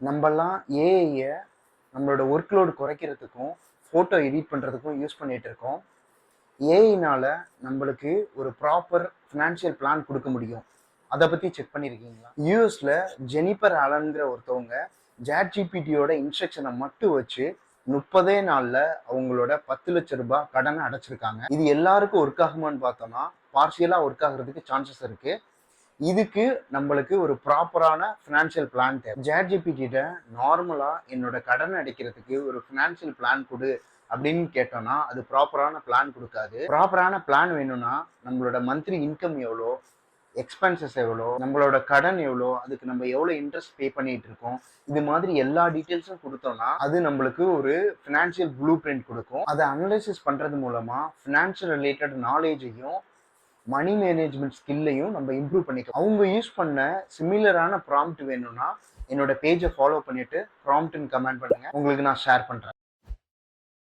நம்மலாம் ஏஐய நம்மளோட work load குறைக்கிறதுக்கும் photo edit பண்ணுறதுக்கும் யூஸ் பண்ணிட்டு இருக்கோம். ஏஐனால நம்மளுக்கு ஒரு ப்ராப்பர் ஃபினான்ஷியல் பிளான் கொடுக்க முடியும். அதை பற்றி செக் பண்ணியிருக்கீங்களா? யூஎஸ்ல ஜெனிஃபர் ஆலன்கிற ஒருத்தவங்க ஜிபிடியோட இன்ஸ்ட்ரக்ஷனை மட்டும் வச்சு 30 நாளில் அவங்களோட 10 லட்சம் ரூபாய் கடனை அடைச்சிருக்காங்க. இது எல்லாருக்கும் ஒர்க் ஆகுமான்னு பார்த்தோம்னா பார்ஷியலாக ஒர்க் ஆகுறதுக்கு சான்சஸ் இருக்கு. இதுக்கு நம்மளுக்கு ஒரு ப்ராப்பரான ஃபினான்ஷியல் பிளான் தேவை. ஜிபிடிட்ட நார்மலா என்னோட கடன் அடைக்கிறதுக்கு ஒரு ஃபினான்ஷியல் பிளான் கொடு அப்படின்னு கேட்டோம்னா அது ப்ராப்பரான பிளான் கொடுக்காது. ப்ராப்பரான பிளான் வேணும்னா நம்மளோட மந்த்லி இன்கம் எவ்வளோ, எக்ஸ்பென்சஸ் எவ்வளோ, நம்மளோட கடன் எவ்வளோ, அதுக்கு நம்ம எவ்வளோ இன்ட்ரெஸ்ட் பே பண்ணிட்டு இருக்கோம், இது மாதிரி எல்லா டீட்டெயில்ஸும் கொடுத்தோம்னா அது நம்மளுக்கு ஒரு ஃபினான்ஷியல் ப்ளூ பிரிண்ட் கொடுக்கும். அதை அனலைசிஸ் பண்றது மூலமா ஃபினான்ஷியல் ரிலேட்டட் நாலேஜையும் மணி மேனேஜ்மெண்ட் ஸ்கில்லையும் நம்ம இம்ப்ரூவ் பண்ணிக்கலாம். அவங்க யூஸ் பண்ண சிமிலரான ப்ராம்ப்ட் வேணும்னா என்னோட பேஜை ஃபாலோ பண்ணிட்டு ப்ராம்ப்ட்னு கமெண்ட் பண்ணுங்க, உங்களுக்கு நான் ஷேர் பண்றேன்.